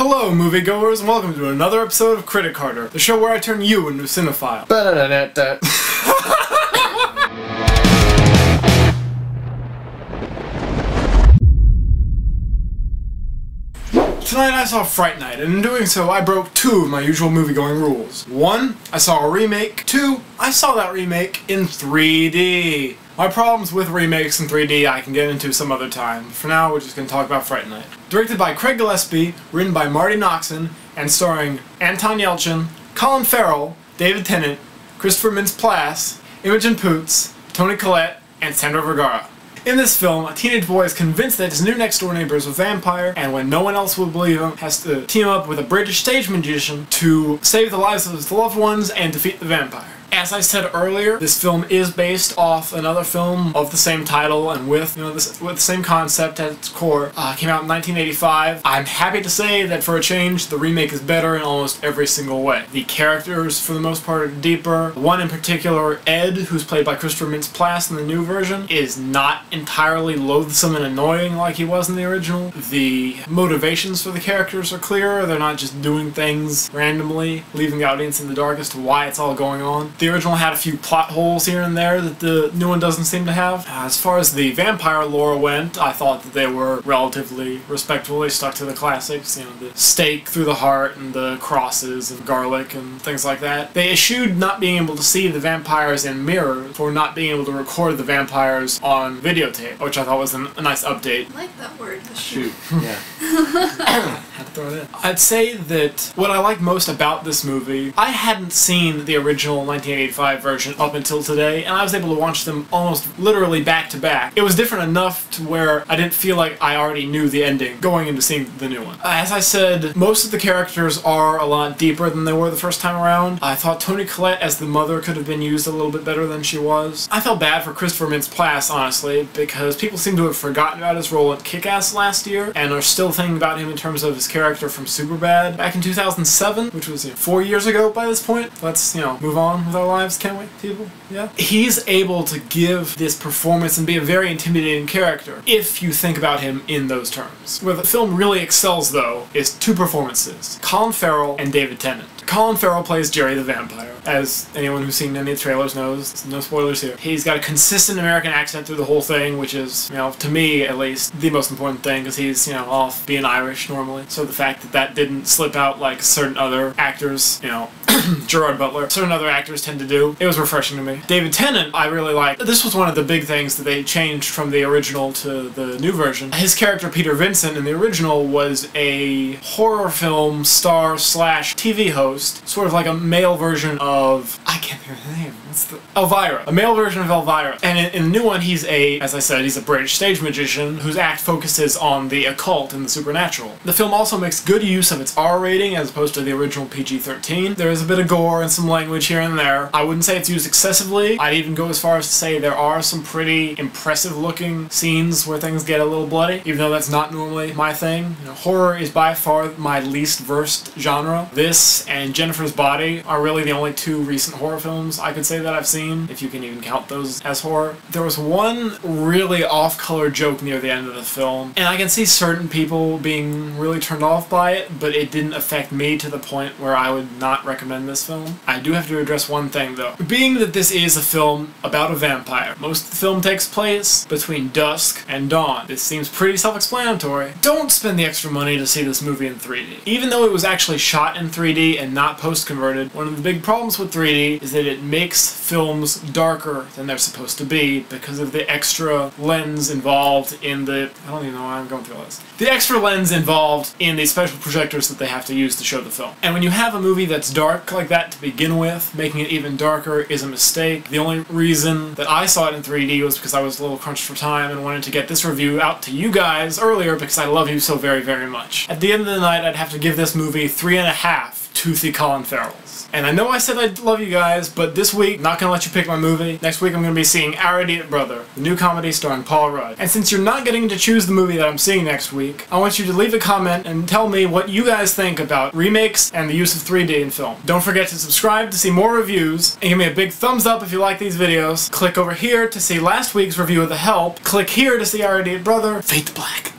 Hello, moviegoers, and welcome to another episode of CritiCarter, the show where I turn you into a cinephile. Tonight I saw Fright Night, and in doing so I broke two of my usual movie-going rules. One, I saw a remake. Two, I saw that remake in 3D. My problems with remakes in 3D I can get into some other time. For now, we're just going to talk about Fright Night. Directed by Gillespie, written by Marty Noxon, and starring Anton Yelchin, Colin Farrell, David Tennant, Christopher Mintz-Plasse, Imogen Poots, Toni, Collette, and Sandra Vergara. In this film, a teenage boy is convinced that his new next-door neighbor is a vampire, and when no one else will believe him, has to team up with a British stage magician to save the lives of his loved ones and defeat the vampire. As I said earlier, this film is based off another film of the same title and with the same concept at its core. Came out in 1985. I'm happy to say that for a change, the remake is better in almost every single way. The characters, for the most part, are deeper. One in particular, Ed, who's played by Christopher Mintz-Plasse in the new version, is not entirely loathsome and annoying like he was in the original. The motivations for the characters are clearer. They're not just doing things randomly, leaving the audience in the dark as to why it's all going on. The original had a few plot holes here and there that the new one doesn't seem to have. As far as the vampire lore went, I thought that they were relatively respectful. They stuck to the classics, you know, the stake through the heart and the crosses and garlic and things like that. They eschewed not being able to see the vampires in mirrors for not being able to record the vampires on videotape, which I thought was a nice update. I like that word. Shoot. Yeah. Had to throw it in. I'd say that what I like most about this movie, I hadn't seen the original 1985 version up until today, and I was able to watch them almost literally back to back. It was different enough to where I didn't feel like I already knew the ending going into seeing the new one. As I said, most of the characters are a lot deeper than they were the first time around. I thought Toni Collette as the mother could have been used a little bit better than she was. I felt bad for Christopher Mintz-Plasse, honestly, because people seem to have forgotten about his role in Kick-Ass last year, and are still thinking about him in terms of his character from Superbad back in 2007, which was 4 years ago by this point. Let's, move on with our lives, can we, people? Yeah? He's able to give this performance and be a very intimidating character, if you think about him in those terms. Where the film really excels, though, is two performances. Colin Farrell and David Tennant. Colin Farrell plays Jerry the Vampire. As anyone who's seen any of the trailers knows, no spoilers here. He's got a consistent American accent through the whole thing, which is, to me at least, the most important thing, because he's, off being Irish normally. So the fact that that didn't slip out like certain other actors, Gerard Butler, certain other actors tend to do, it was refreshing to me. David Tennant, I really liked. This was one of the big things that they changed from the original to the new version. His character, Peter Vincent, in the original was a horror film star / TV host, sort of like a male version of, I can't think of the name, Elvira. A male version of Elvira. And in the new one, he's as I said, he's a British stage magician whose act focuses on the occult and the supernatural. The film also makes good use of its R rating as opposed to the original PG-13. There is a bit of gore and some language here and there. I wouldn't say it's used excessively. I'd even go as far as to say there are some pretty impressive looking scenes where things get a little bloody, even though that's not normally my thing. Horror is by far my least versed genre. This and Jennifer's Body are really the only two recent horror films I could say that I've seen, if you can even count those as horror. There was one really off-color joke near the end of the film, and I can see certain people being really turned off by it, but it didn't affect me to the point where I would not recommend this film. I do have to address one thing though. Being that this is a film about a vampire, most of the film takes place between dusk and dawn. This seems pretty self-explanatory. Don't spend the extra money to see this movie in 3D. Even though it was actually shot in 3D and not post-converted, one of the big problems with 3D is that it makes films darker than they're supposed to be because of the extra lens involved in the... I don't even know why I'm going through all this. The extra lens involved in the special projectors that they have to use to show the film. And when you have a movie that's dark like that to begin with, making it even darker is a mistake. The only reason that I saw it in 3D was because I was a little crunched for time and wanted to get this review out to you guys earlier because I love you so very, very much. At the end of the night, I'd have to give this movie 3.5 toothy Colin Farrells. And I know I said I love you guys, but this week, not gonna let you pick my movie. Next week I'm gonna be seeing Our Idiot Brother, the new comedy starring Paul Rudd. And since you're not getting to choose the movie that I'm seeing next week, I want you to leave a comment and tell me what you guys think about remakes and the use of 3D in film. Don't forget to subscribe to see more reviews, and give me a big thumbs up if you like these videos. Click over here to see last week's review of The Help. Click here to see Our Idiot Brother. Fade to black.